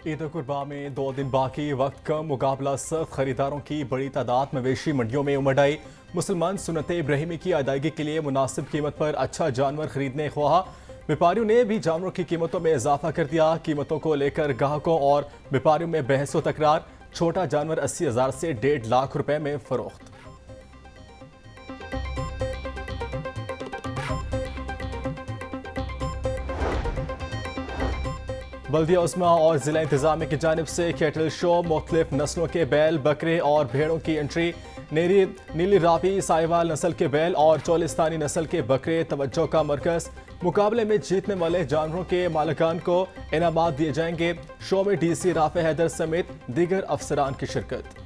ईद कुर्बा में 2 दिन बाकी, वक्त कम, मुकाबला सख्त, खरीदारों की बड़ी तादाद मवेशी मंडियों में उमड़ आई। मुसलमान सुन्नत इब्राहिमी की अदायगी के लिए मुनासिब कीमत पर अच्छा जानवर खरीदने ख्वाह। व्यापारियों ने भी जानवरों की कीमतों में इजाफा कर दिया। कीमतों को लेकर ग्राहकों और व्यापारियों में बहस व तकरार। छोटा जानवर 80,000 से 1.5 लाख रुपए में फरोख्त। बल्दिया उस्मा और जिला इंतजामिया की जानिब से कैटल शो, मुख्तलिफ नस्लों के बैल, बकरे और भेड़ों की एंट्री। नीली रावी, साहिवाल नस्ल के बैल और चोलिस्तानी नस्ल के बकरे तवज्जो का मरकज। मुकाबले में जीतने वाले जानवरों के मालिकान को इनामात दिए जाएंगे। शो में DC राफे हैदर समेत दीगर अफसरान की शिरकत।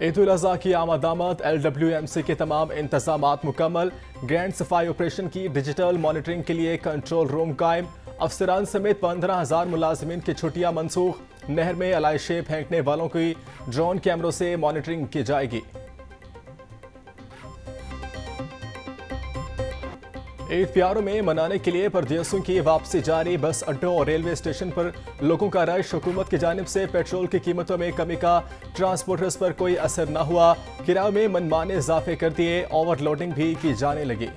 ईद उल अज़हा की आमद LWMC के तमाम इंतजामात मुकम्मल। ग्रैंड सफाई ऑपरेशन की डिजिटल मॉनिटरिंग के लिए कंट्रोल रूम कायम। अफसरान समेत 15,000 मुलाजमीन की छुट्टियां मनसूख। नहर में अलाइशे फेंकने वालों की ड्रोन कैमरों से मॉनिटरिंग की जाएगी। ईद प्यारों में मनाने के लिए परदेशियों की वापसी जारी। बस अड्डों और रेलवे स्टेशन पर लोगों का रश। हुकूमत की जानिब से पेट्रोल की कीमतों में कमी का ट्रांसपोर्टर्स पर कोई असर न हुआ। किराए में मनमाने इजाफे कर दिए। ओवरलोडिंग भी की जाने लगी।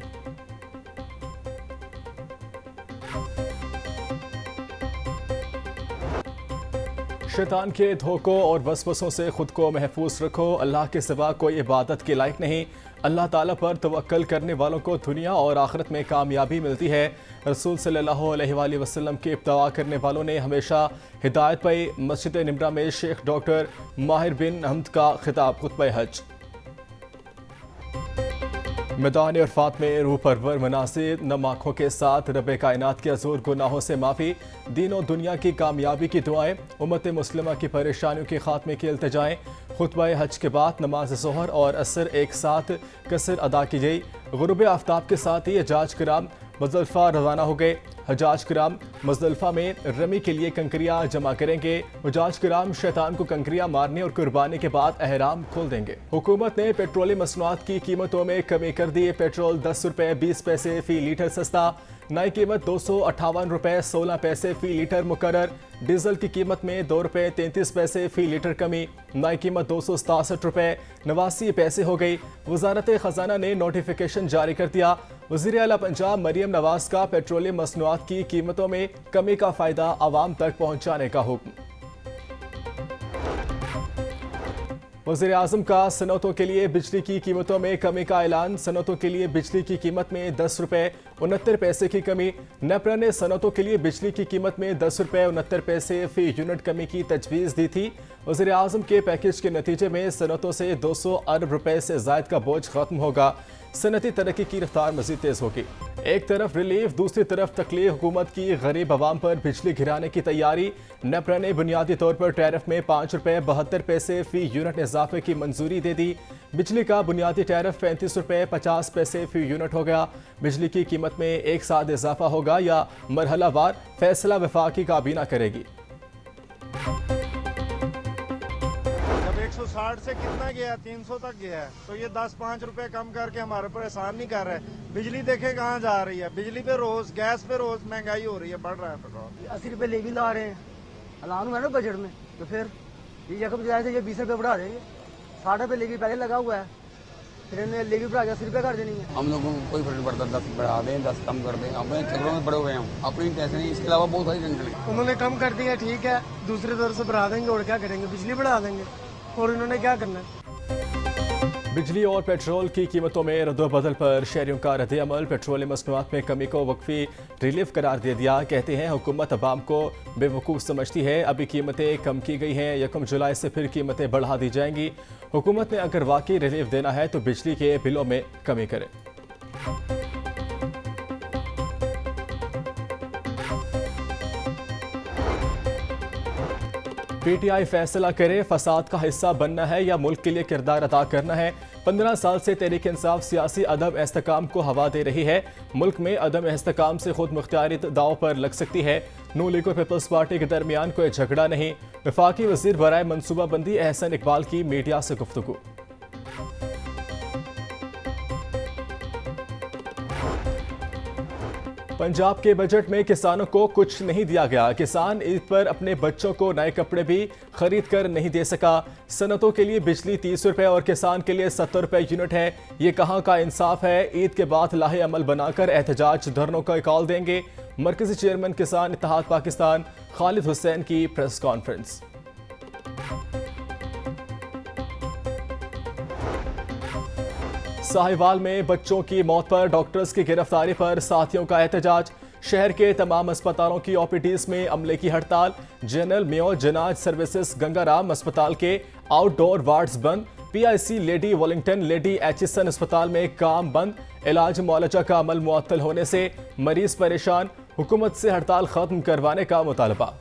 शैतान के धोखों और वसवसों से खुद को महफूज रखो। अल्लाह के सिवा कोई इबादत के लायक नहीं। अल्लाह ताला पर तवक्कल करने वालों को दुनिया और आखिरत में कामयाबी मिलती है। रसूल सल्लल्लाहु अलैहि वसल्लम के इब्तिदा करने वालों ने हमेशा हिदायत पाई। मस्जिद निमरा में शेख डॉक्टर माहिर बिन हमद का खिताब खुतबा हज। मैदान अरफात में रूह परवर मनासिर, नम आँखों के साथ रब कायनात के अज़ूर गुनाहों से माफ़ी। दीन और दुनिया की कामयाबी की दुआएं, उम्मत मुस्लिमा की परेशानियों के खात्मे की इल्तिजाएं। खुतबा हज के बाद नमाज ज़ोहर और असर एक साथ कसर अदा की गई। गुरूब आफ्ताब के साथ ही हजाज किराम मुज़दलिफ़ा रवाना हो गए। हजाज किराम मुज़दलिफ़ा में रमी के लिए कंकरियाँ जमा करेंगे। हजाज किराम शैतान को कंकरियाँ मारने और कुर्बानी के बाद एहराम खोल देंगे। हुकूमत ने पेट्रोलियम मसनूआत की कीमतों में कमी कर दी। पेट्रोल 10 रुपये 20 पैसे फी लीटर सस्ता। नई कीमत 258 रुपये 16 पैसे फी लीटर मुकर्रर। डीजल की कीमत में 2 रुपये 33 पैसे फी लीटर कमी। नई कीमत 267 रुपये 89 पैसे हो गई। वजारत खजाना ने नोटिफिकेशन जारी कर दिया। वज़ीर आला पंजाब मरियम नवाज का पेट्रोलियम मसनूआत की कीमतों में कमी का फायदा आवाम तक पहुँचाने का हुक्म। वज़ीर आज़म का सनअतों के लिए बिजली की कीमतों में कमी का ऐलान। सनअतों के लिए बिजली की कीमत में 10 रुपये 69 पैसे की कमी। नेपरा ने सनअतों के लिए बिजली की कीमत में 10 रुपये 69 पैसे फी यूनिट कमी की तजवीज़ दी थी। वज़ीर आज़म के पैकेज के नतीजे में सनअतों से 200 अरब रुपए से ज़ायद का बोझ खत्म होगा। सनअती तरक्की की रफ्तार मज़ीद तेज़ होगी। एक तरफ रिलीफ, दूसरी तरफ तकलीफ। हुकूमत की गरीब आवाम पर बिजली गिराने की तैयारी। नेपरा ने बुनियादी तौर पर टैरिफ में 5 रुपये 72 पैसे फी यूनिट इजाफे की मंजूरी दे दी। बिजली का बुनियादी टैरिफ 35 रुपये 50 पैसे फी यूनिट हो गया। बिजली की कीमत में एक साथ इजाफा होगा या मरहलावार, फैसला वफाकी काबीना करेगी। 160 से कितना गया, 300 तक गया है, तो ये 10-5 रुपए कम करके हमारे परेशान नहीं कर रहे। बिजली देखे कहाँ जा रही है। बिजली पे रोज, गैस पे रोज महंगाई हो रही है, बढ़ रहा है पेट्रोल। 80 रुपए लेवी ला रहे हैं, ऐलान हुआ ना बजट में, तो फिर ये जगह बजाय से ये 20 रुपए बढ़ा देंगे। 60 रुपए लेवी पहले लगा हुआ है, फिर इन्हें लेवी बढ़ा के 80 रुपए कर देनी है। हम लोगों को कोई फर्क पड़ता, 10 बढ़ा दें 10 कम कर दें। अपने चक्रों में पड़े हुए हैं, अपनी टेंशन नहीं, इसके अलावा बहुत सारी टेंशन है। उन्होंने कम कर दिया, ठीक है, दूसरी तरफ से बढ़ा देंगे और क्या करेंगे, बिजली बढ़ा देंगे और इन्होंने क्या करना है। बिजली और पेट्रोल की कीमतों में रद्दोबदल पर शहरियों का रद्द-ए-अमल। पेट्रोलियम मसनूआत में कमी को वक्फी रिलीफ करार दे दिया। कहते हैं हुकूमत अवाम को बेवकूफ़ समझती है। अभी कीमतें कम की गई हैं, 1 जुलाई से फिर कीमतें बढ़ा दी जाएंगी। हुकूमत ने अगर वाकई रिलीफ देना है तो बिजली के बिलों में कमी करे। PTI फैसला करे, फसाद का हिस्सा बनना है या मुल्क के लिए किरदार अदा करना है। 15 साल से तहरीक इंसाफ सियासी अदम एहतकाम को हवा दे रही है। मुल्क में अदम एहतकाम से खुद मुख्तियारी दाव पर लग सकती है। नून लीग और पीपल्स पार्टी के दरमियान कोई झगड़ा नहीं। वफाकी वजीर बराए मनसूबाबंदी एहसन इकबाल की मीडिया से गुफ्तगू। पंजाब के बजट में किसानों को कुछ नहीं दिया गया। किसान ईद पर अपने बच्चों को नए कपड़े भी खरीद कर नहीं दे सका। सनतों के लिए बिजली 30 रुपए और किसान के लिए 70 रुपए यूनिट है। ये कहाँ का इंसाफ है। ईद के बाद लाहे अमल बनाकर एहतजाज धरनों का कॉल देंगे। मरकजी चेयरमैन किसान इत्तेहाद पाकिस्तान खालिद हुसैन की प्रेस कॉन्फ्रेंस। साहिवाल में बच्चों की मौत पर डॉक्टर्स की गिरफ्तारी पर साथियों का एहतजाज। शहर के तमाम अस्पतालों की ओपीडीज में अमले की हड़ताल। General Mayo Jinnah's services Gangaram अस्पताल के आउटडोर वार्ड्स बंद। पीआईसी लेडी वॉलिंगटन लेडी एचिसन अस्पताल में काम बंद। इलाज मुआलजा का अमल मुअत्तल होने से मरीज परेशान। हुकूमत से हड़ताल खत्म करवाने का मुतालबा।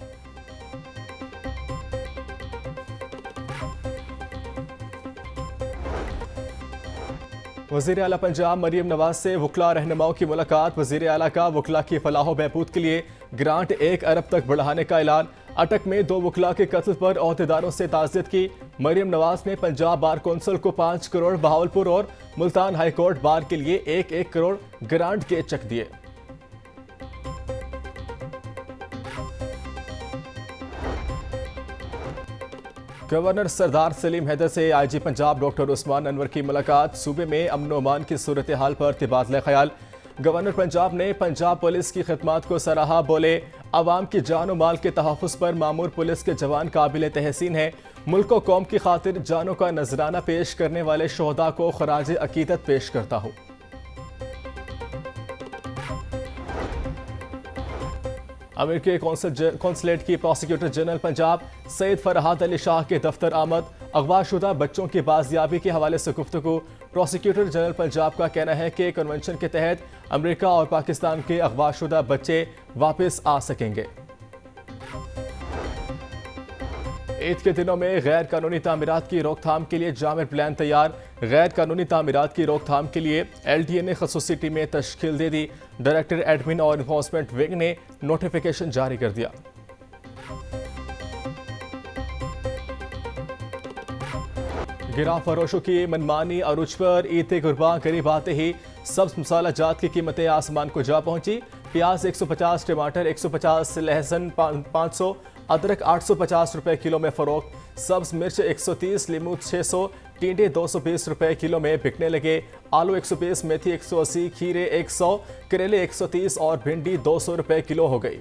वज़ीर आला पंजाब मरियम नवाज से वकला रहनुमाओं की मुलाकात। वज़ीर आला का वकला की फलाह व बहबूद के लिए ग्रांट 1 अरब तक बढ़ाने का ऐलान। अटक में 2 वकला के कत्ल पर अहदेदारों से ताज़ियत की। मरियम नवाज ने पंजाब बार कौंसिल को 5 करोड़, बहावलपुर और मुल्तान हाई कोर्ट बार के लिए 1-1 करोड़ ग्रांट के चेक दिए। गवर्नर सरदार सलीम हैदर से आईजी पंजाब डॉक्टर उस्मान अनवर की मुलाकात। सूबे में अमन अमान की सूरत हाल पर तबादला ख्याल। गवर्नर पंजाब ने पंजाब पुलिस की खिदमत को सराहा। बोले, अवाम की जान और माल के तहफ़्फ़ुज़ पर मामूर पुलिस के जवान काबिल तहसीन है। मुल्क और कौम की खातिर जानों का नजराना पेश करने वाले शोहदा को खराज अकीदत पेश करता हूँ। अमेरिकी कौंसलेट की प्रोसिक्यूटर जनरल पंजाब सैयद फरहाद अली शाह के दफ्तर आमद। अगवाशुदा बच्चों की बाजियाबी के हवाले से गुफ्तगू। प्रोसिक्यूटर जनरल पंजाब का कहना है कि कन्वेंशन के तहत अमेरिका और पाकिस्तान के अगवाशुदा बच्चे वापस आ सकेंगे। ईद के दिनों में गैर कानूनी तामीरात की रोकथाम के लिए जामिर प्लान तैयार। गैर कानूनी तामीरात की रोकथाम के लिए LTA ने खसूसी टीमें तश्कील दे दी। डायरेक्टर एडमिन और इन्फोर्समेंट विंग ने नोटिफिकेशन जारी कर दिया। गिरा फरोशों की मनमानी अरूज पर। ईद कुर्बान करीब आते ही सब्ज मसाला जात की कीमतें आसमान को जा पहुंची। प्याज 150, टमाटर 150, लहसुन 500, अदरक 850 रुपए किलो में फरोख्त। सब्ज मिर्च 130, लीमू 600, टींडे 220 रुपए किलो में बिकने लगे। आलू 120, मेथी 180, खीरे 100, करेले 130 और भिंडी 200 रुपए किलो हो गई।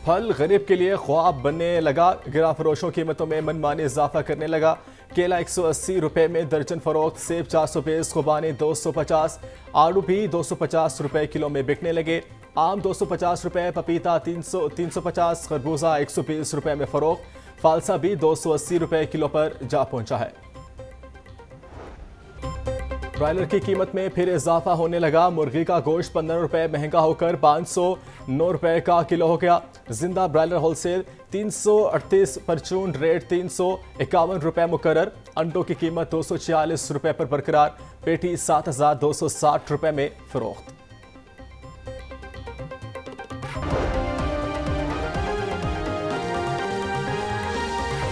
फल गरीब के लिए ख्वाब बनने लगा। गिरा फरोशों कीमतों में मनमानी इजाफा करने लगा। केला 180 रुपए में दर्जन फरोख्त। सेब 420, खुबानी 250, आलू भी 250 रुपए किलो में बिकने लगे। आम 250 रुपए, पपीता 350, खरबूजा 120 रुपए में फरोख्त। फालसा भी 280 रुपए किलो पर जा पहुंचा है। ब्रायलर की कीमत में फिर इजाफा होने लगा। मुर्गी का गोश्त 15 रुपए महंगा होकर 509 रुपए का किलो हो गया। जिंदा ब्रायलर होलसेल 338, परचून रेट 351 रुपए मुकर्रर। अंडों की कीमत 246 रुपए पर बरकरार। पेटी 7260 रुपए में फरोख्त।